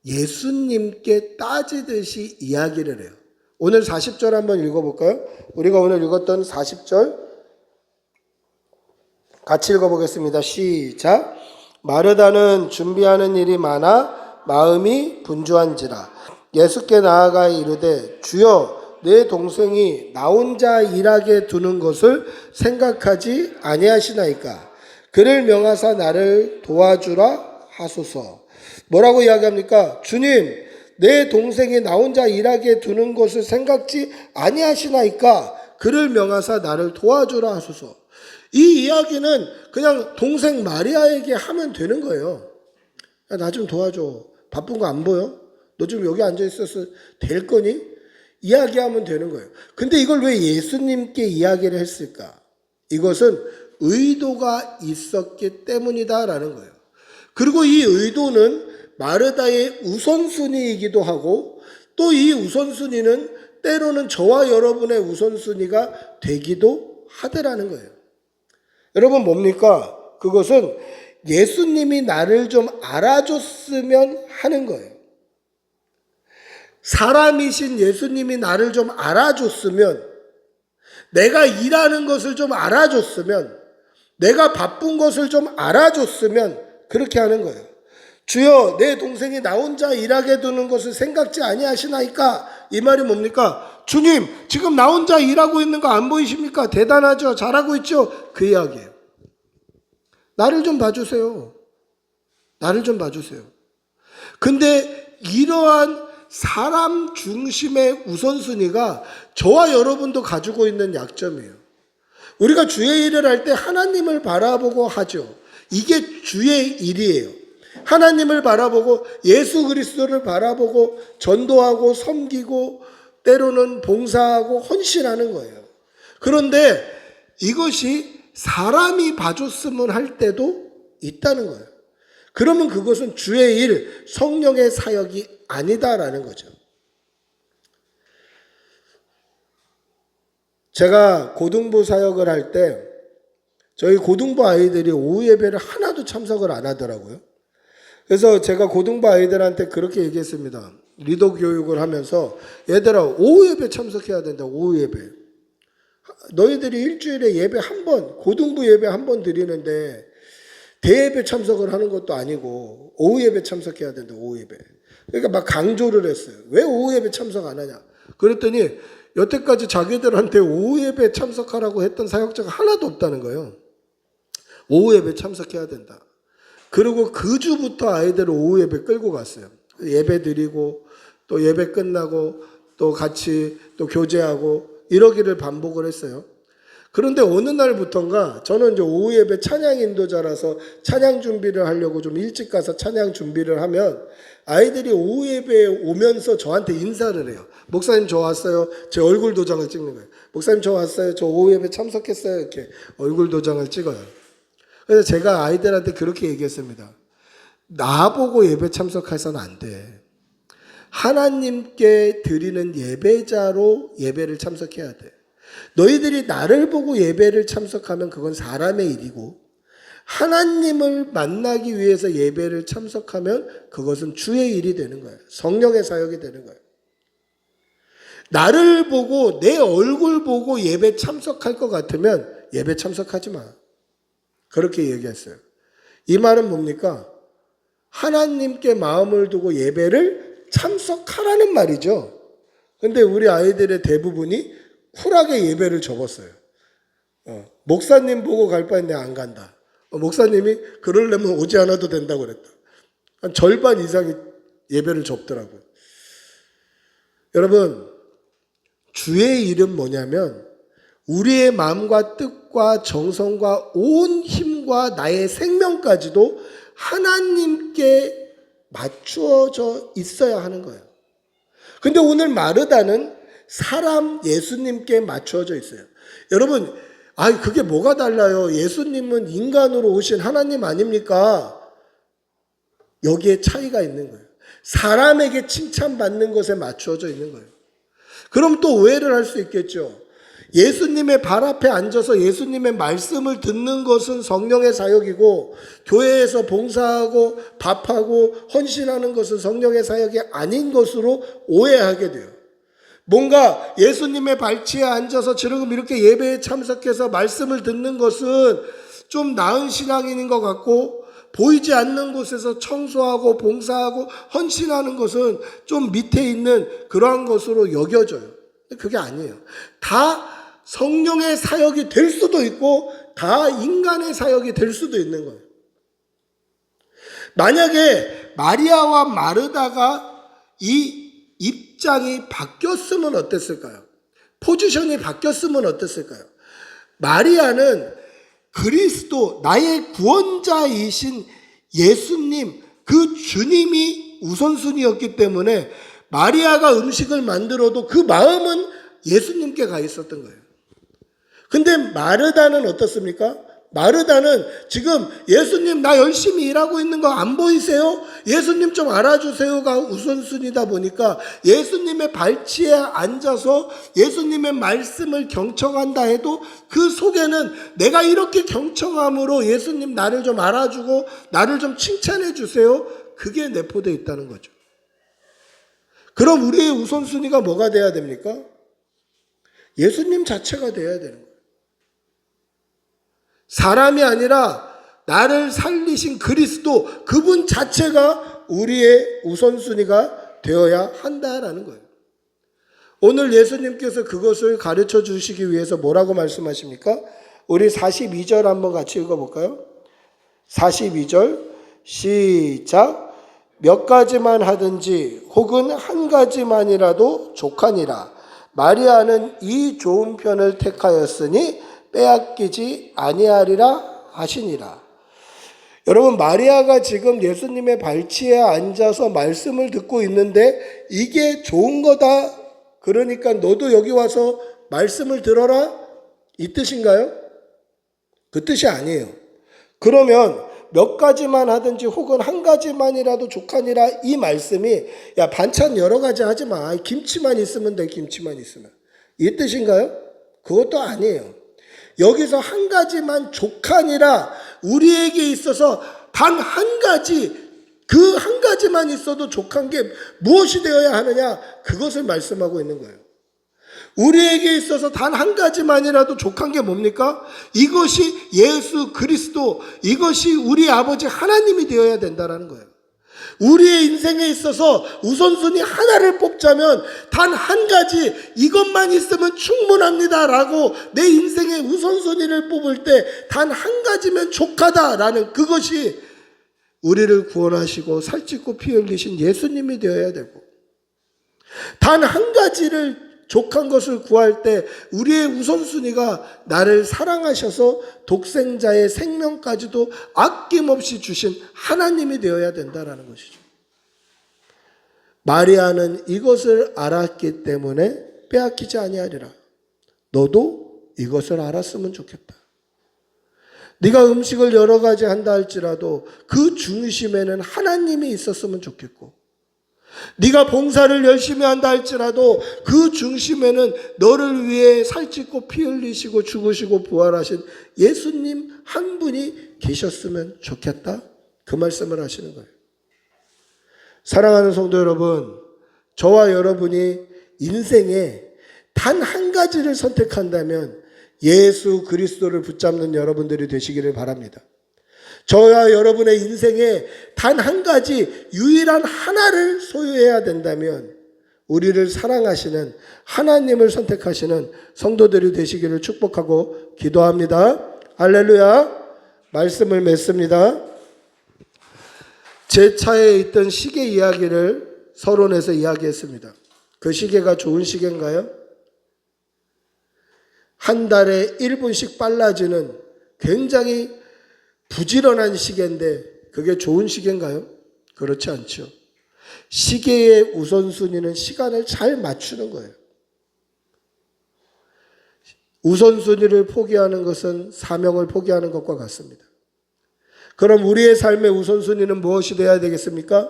예수님께 따지듯이 이야기를 해요. 오늘 40절 한번 읽어볼까요? 우리가 오늘 읽었던 40절 같이 읽어보겠습니다. 시작. 마르다는 준비하는 일이 많아 마음이 분주한지라 예수께 나아가 이르되 주여 내 동생이 나 혼자 일하게 두는 것을 생각하지 아니하시나이까 그를 명하사 나를 도와주라 하소서. 뭐라고 이야기합니까? 주님 내 동생이 나 혼자 일하게 두는 것을 생각지 아니하시나이까 그를 명하사 나를 도와주라 하소서. 이 이야기는 그냥 동생 마리아에게 하면 되는 거예요. 나 좀 도와줘. 바쁜 거 안 보여? 너 지금 여기 앉아 있어서 될 거니? 이야기하면 되는 거예요. 근데 이걸 왜 예수님께 이야기를 했을까? 이것은 의도가 있었기 때문이다라는 거예요. 그리고 이 의도는 마르다의 우선순위이기도 하고 또 이 우선순위는 때로는 저와 여러분의 우선순위가 되기도 하더라는 거예요. 여러분 뭡니까? 그것은 예수님이 나를 좀 알아줬으면 하는 거예요. 사람이신 예수님이 나를 좀 알아줬으면, 내가 일하는 것을 좀 알아줬으면, 내가 바쁜 것을 좀 알아줬으면 그렇게 하는 거예요. 주여 내 동생이 나 혼자 일하게 두는 것을 생각지 아니하시나이까? 이 말이 뭡니까? 주님, 지금 나 혼자 일하고 있는 거 안 보이십니까? 대단하죠? 잘하고 있죠? 그 이야기예요. 나를 좀 봐주세요. 나를 좀 봐주세요. 근데 이러한 사람 중심의 우선순위가 저와 여러분도 가지고 있는 약점이에요. 우리가 주의 일을 할 때 하나님을 바라보고 하죠. 이게 주의 일이에요. 하나님을 바라보고 예수 그리스도를 바라보고 전도하고 섬기고 때로는 봉사하고 헌신하는 거예요. 그런데 이것이 사람이 봐줬으면 할 때도 있다는 거예요. 그러면 그것은 주의 일, 성령의 사역이 아니다라는 거죠. 제가 고등부 사역을 할 때 저희 고등부 아이들이 오후 예배를 하나도 참석을 안 하더라고요. 그래서 제가 고등부 아이들한테 그렇게 얘기했습니다. 리더 교육을 하면서 얘들아, 오후 예배 참석해야 된다. 오후 예배. 너희들이 일주일에 예배 한 번, 고등부 예배 한 번 드리는데 대예배 참석을 하는 것도 아니고 오후 예배 참석해야 된다. 오후 예배. 그러니까 막 강조를 했어요. 왜 오후 예배 참석 안 하냐. 그랬더니 여태까지 자기들한테 오후 예배 참석하라고 했던 사역자가 하나도 없다는 거예요. 오후 예배 참석해야 된다. 그리고 그 주부터 아이들을 오후 예배 끌고 갔어요. 예배 드리고 또 예배 끝나고 또 같이 또 교제하고 이러기를 반복을 했어요. 그런데 어느 날부턴가 저는 이제 오후 예배 찬양 인도자라서 찬양 준비를 하려고 좀 일찍 가서 찬양 준비를 하면 아이들이 오후 예배에 오면서 저한테 인사를 해요. 목사님 저 왔어요. 제 얼굴 도장을 찍는 거예요. 목사님 저 왔어요. 저 오후 예배 참석했어요. 이렇게 얼굴 도장을 찍어요. 그래서 제가 아이들한테 그렇게 얘기했습니다. 나보고 예배 참석해서는 안 돼. 하나님께 드리는 예배자로 예배를 참석해야 돼. 너희들이 나를 보고 예배를 참석하면 그건 사람의 일이고 하나님을 만나기 위해서 예배를 참석하면 그것은 주의 일이 되는 거예요. 성령의 사역이 되는 거예요. 나를 보고 내 얼굴 보고 예배 참석할 것 같으면 예배 참석하지 마. 그렇게 얘기했어요. 이 말은 뭡니까? 하나님께 마음을 두고 예배를 참석하라는 말이죠. 근데 우리 아이들의 대부분이 쿨하게 예배를 접었어요. 목사님 보고 갈 바엔 내가 안 간다. 목사님이 그러려면 오지 않아도 된다고 그랬다. 한 절반 이상이 예배를 접더라고요. 여러분, 주의 일은 뭐냐면 우리의 마음과 뜻과 정성과 온 힘과 나의 생명까지도 하나님께 맞추어져 있어야 하는 거예요. 근데 오늘 마르다는 사람 예수님께 맞추어져 있어요. 여러분, 그게 뭐가 달라요? 예수님은 인간으로 오신 하나님 아닙니까? 여기에 차이가 있는 거예요. 사람에게 칭찬받는 것에 맞추어져 있는 거예요. 그럼 또 오해를 할 수 있겠죠. 예수님의 발 앞에 앉아서 예수님의 말씀을 듣는 것은 성령의 사역이고 교회에서 봉사하고 밥하고 헌신하는 것은 성령의 사역이 아닌 것으로 오해하게 돼요. 뭔가 예수님의 발치에 앉아서 지금 이렇게 예배에 참석해서 말씀을 듣는 것은 좀 나은 신앙인인 것 같고 보이지 않는 곳에서 청소하고 봉사하고 헌신하는 것은 좀 밑에 있는 그러한 것으로 여겨져요. 그게 아니에요. 다 성령의 사역이 될 수도 있고 다 인간의 사역이 될 수도 있는 거예요. 만약에 마리아와 마르다가 이 입장이 바뀌었으면 어땠을까요? 포지션이 바뀌었으면 어땠을까요? 마리아는 그리스도, 나의 구원자이신 예수님, 그 주님이 우선순위였기 때문에 마리아가 음식을 만들어도 그 마음은 예수님께 가 있었던 거예요. 근데 마르다는 어떻습니까? 마르다는 지금 예수님 나 열심히 일하고 있는 거 안 보이세요? 예수님 좀 알아주세요가 우선순위다 보니까 예수님의 발치에 앉아서 예수님의 말씀을 경청한다 해도 그 속에는 내가 이렇게 경청함으로 예수님 나를 좀 알아주고 나를 좀 칭찬해 주세요. 그게 내포되어 있다는 거죠. 그럼 우리의 우선순위가 뭐가 돼야 됩니까? 예수님 자체가 돼야 되는 거예요. 사람이 아니라 나를 살리신 그리스도, 그분 자체가 우리의 우선순위가 되어야 한다라는 거예요. 오늘 예수님께서 그것을 가르쳐 주시기 위해서 뭐라고 말씀하십니까? 우리 42절 한번 같이 읽어볼까요? 42절 시작. 몇 가지만 하든지 혹은 한 가지만이라도 족하니라. 마리아는 이 좋은 편을 택하였으니 빼앗기지 아니하리라 하시니라. 여러분, 마리아가 지금 예수님의 발치에 앉아서 말씀을 듣고 있는데 이게 좋은 거다, 그러니까 너도 여기 와서 말씀을 들어라, 이 뜻인가요? 그 뜻이 아니에요. 그러면 몇 가지만 하든지 혹은 한 가지만이라도 족하니라, 이 말씀이 야 반찬 여러 가지 하지 마, 김치만 있으면 돼, 김치만 있으면, 이 뜻인가요? 그것도 아니에요. 여기서 한 가지만 족하니라, 우리에게 있어서 단 한 가지, 그 한 가지만 있어도 족한 게 무엇이 되어야 하느냐, 그것을 말씀하고 있는 거예요. 우리에게 있어서 단 한 가지만이라도 족한 게 뭡니까? 이것이 예수 그리스도, 이것이 우리 아버지 하나님이 되어야 된다는 거예요. 우리의 인생에 있어서 우선순위 하나를 뽑자면 단 한 가지, 이것만 있으면 충분합니다라고 내 인생의 우선순위를 뽑을 때 단 한 가지면 족하다라는, 그것이 우리를 구원하시고 살찌고 피 흘리신 예수님이 되어야 되고, 단 한 가지를 족한 것을 구할 때 우리의 우선순위가 나를 사랑하셔서 독생자의 생명까지도 아낌없이 주신 하나님이 되어야 된다는 것이죠. 마리아는 이것을 알았기 때문에 빼앗기지 아니하리라. 너도 이것을 알았으면 좋겠다. 네가 음식을 여러 가지 한다 할지라도 그 중심에는 하나님이 있었으면 좋겠고, 네가 봉사를 열심히 한다 할지라도 그 중심에는 너를 위해 살찌고 피 흘리시고 죽으시고 부활하신 예수님 한 분이 계셨으면 좋겠다, 그 말씀을 하시는 거예요. 사랑하는 성도 여러분, 저와 여러분이 인생에 단 한 가지를 선택한다면 예수 그리스도를 붙잡는 여러분들이 되시기를 바랍니다. 저와 여러분의 인생에 단 한 가지, 유일한 하나를 소유해야 된다면 우리를 사랑하시는 하나님을 선택하시는 성도들이 되시기를 축복하고 기도합니다. 할렐루야. 말씀을 맺습니다. 제 차에 있던 시계 이야기를 서론에서 이야기했습니다. 그 시계가 좋은 시계인가요? 한 달에 1분씩 빨라지는 굉장히 부지런한 시계인데 그게 좋은 시계인가요? 그렇지 않죠. 시계의 우선순위는 시간을 잘 맞추는 거예요. 우선순위를 포기하는 것은 사명을 포기하는 것과 같습니다. 그럼 우리의 삶의 우선순위는 무엇이 되어야 되겠습니까?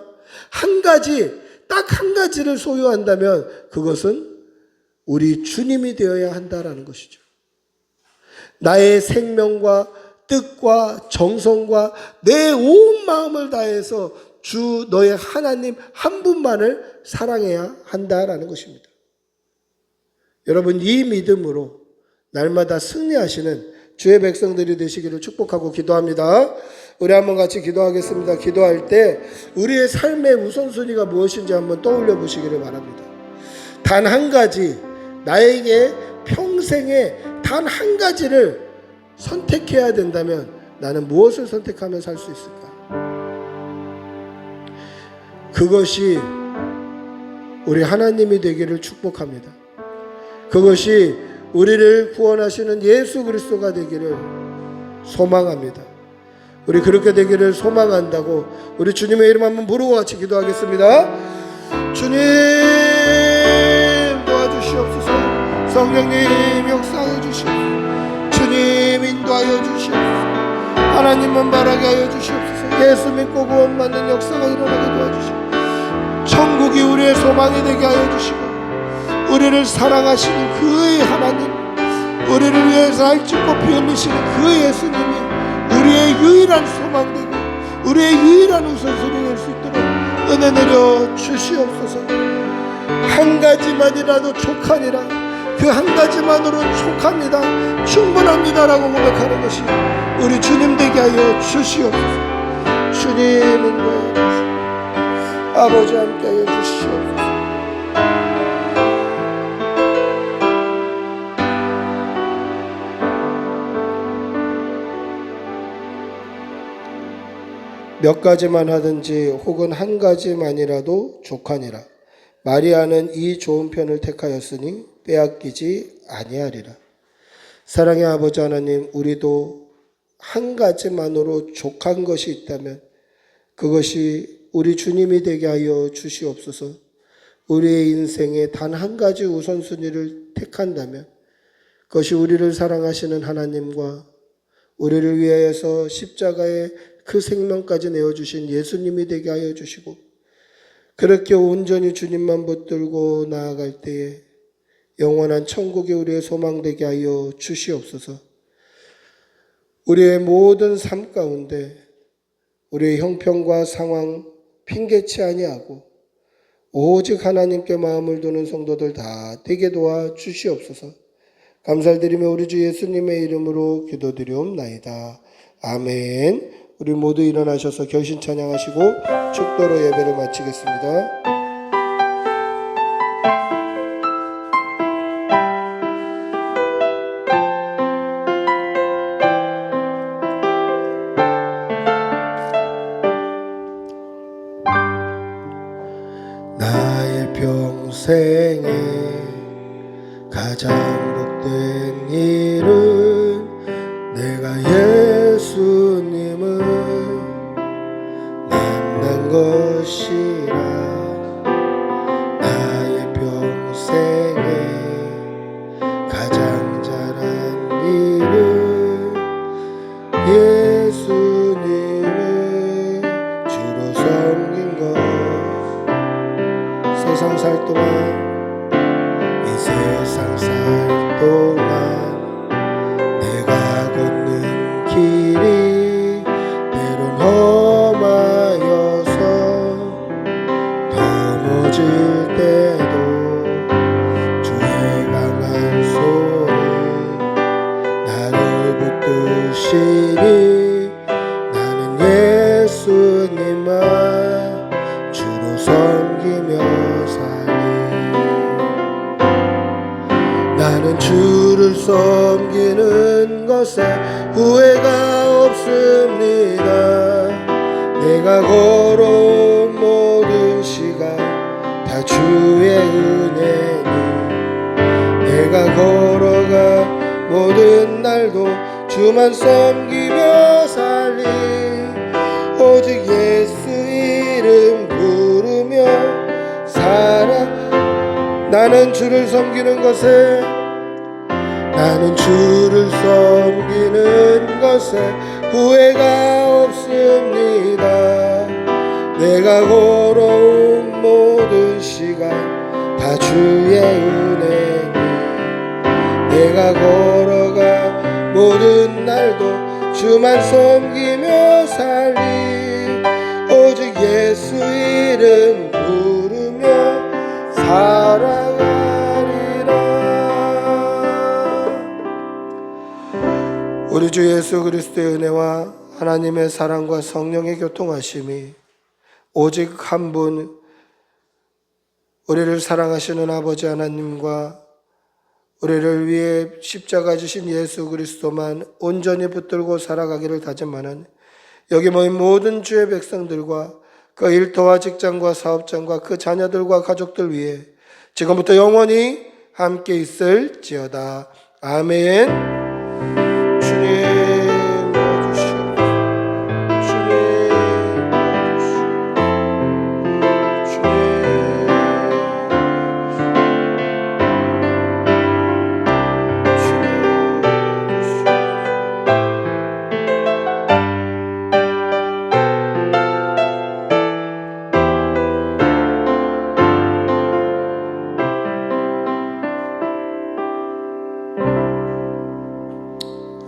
한 가지, 딱 한 가지를 소유한다면 그것은 우리 주님이 되어야 한다라는 것이죠. 나의 생명과 뜻과 정성과 내 온 마음을 다해서 주 너의 하나님 한 분만을 사랑해야 한다라는 것입니다. 여러분, 이 믿음으로 날마다 승리하시는 주의 백성들이 되시기를 축복하고 기도합니다. 우리 한번 같이 기도하겠습니다. 기도할 때 우리의 삶의 우선순위가 무엇인지 한번 떠올려 보시기를 바랍니다. 단 한 가지, 나에게 평생에 단 한 가지를 선택해야 된다면 나는 무엇을 선택하며 살 수 있을까? 그것이 우리 하나님이 되기를 축복합니다. 그것이 우리를 구원하시는 예수 그리스도가 되기를 소망합니다. 우리 그렇게 되기를 소망한다고 우리 주님의 이름 한번 부르고 같이 기도하겠습니다. 주님 도와주시옵소서. 성령님 역사해 주시옵소서. 주님 인도하여 주시옵소서. 하나님만 바라게 하여 주시옵소서. 예수 믿고 구원받는 역사가 일어나게 도와주시옵소서. 천국이 우리의 소망이 되게 하여 주시고, 우리를 사랑하시는 그의 하나님, 우리를 위해서 살찌고 피 흘리시는 그 예수님이 우리의 유일한 소망 되고 우리의 유일한 우선순위 될 수 있도록 은혜 내려 주시옵소서. 한 가지만이라도 족하니라, 그 한 가지만으로 족합니다, 충분합니다라고 고백하는 것이 우리 주님 되게 하여 주시옵소서. 주님 인도하여 주시옵소서. 아버지 함께 하여 주시옵소서. 몇 가지만 하든지 혹은 한 가지만이라도 족하니라. 마리아는 이 좋은 편을 택하였으니 빼앗기지 아니하리라. 사랑의 아버지 하나님, 우리도 한 가지만으로 족한 것이 있다면 그것이 우리 주님이 되게 하여 주시옵소서. 우리의 인생에 단 한 가지 우선순위를 택한다면 그것이 우리를 사랑하시는 하나님과 우리를 위하여서 십자가에 그 생명까지 내어주신 예수님이 되게 하여 주시고, 그렇게 온전히 주님만 붙들고 나아갈 때에 영원한 천국이 우리의 소망 되게 하여 주시옵소서. 우리의 모든 삶 가운데 우리의 형편과 상황 핑계치 아니하고 오직 하나님께 마음을 두는 성도들 다 되게 도와 주시옵소서. 감사드리며 우리 주 예수님의 이름으로 기도드리옵나이다. 아멘. 우리 모두 일어나셔서 결신 찬양하시고 축도로 예배를 마치겠습니다. 나의 평생에 가장 복된 일은 내가 예수님을 만난 것이라. 나의 평생에 가장 잘한 일은 예수님을 주로 섬긴 것. 세상 살 동안, 이 세상 살 동안 내가 걷는 길이 때론 험하여서 넘어질 때도 주의 강한 손이 나를 붙드시니 나는 예수님만 주로 섬기며 나는 주를 섬기는 것에 후회가 없습니다. 내가 걸어온 모든 시간 다 주의 은혜니, 내가 걸어가 모든 날도 주만 섬기며 살리. 오직 예수 이름 부르며 살아. 나는 주를 섬기는 것에, 나는 주를 섬기는 것에 후회가 없습니다. 내가 걸어온 모든 시간 다 주의 은혜니, 내가 걸어가 모든 날도 주만 섬기며 살리. 오직 예수 이름 부르며 살아가리라. 우리 주 예수 그리스도의 은혜와 하나님의 사랑과 성령의 교통하심이 오직 한 분, 우리를 사랑하시는 아버지 하나님과 우리를 위해 십자가 지신 예수 그리스도만 온전히 붙들고 살아가기를 다짐하는 여기 모인 모든 주의 백성들과 그 일터와 직장과 사업장과 그 자녀들과 가족들 위해 지금부터 영원히 함께 있을지어다. 아멘. 주님 도와주시옵소서. 주님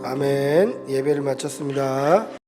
아멘. 예배를 마쳤습니다.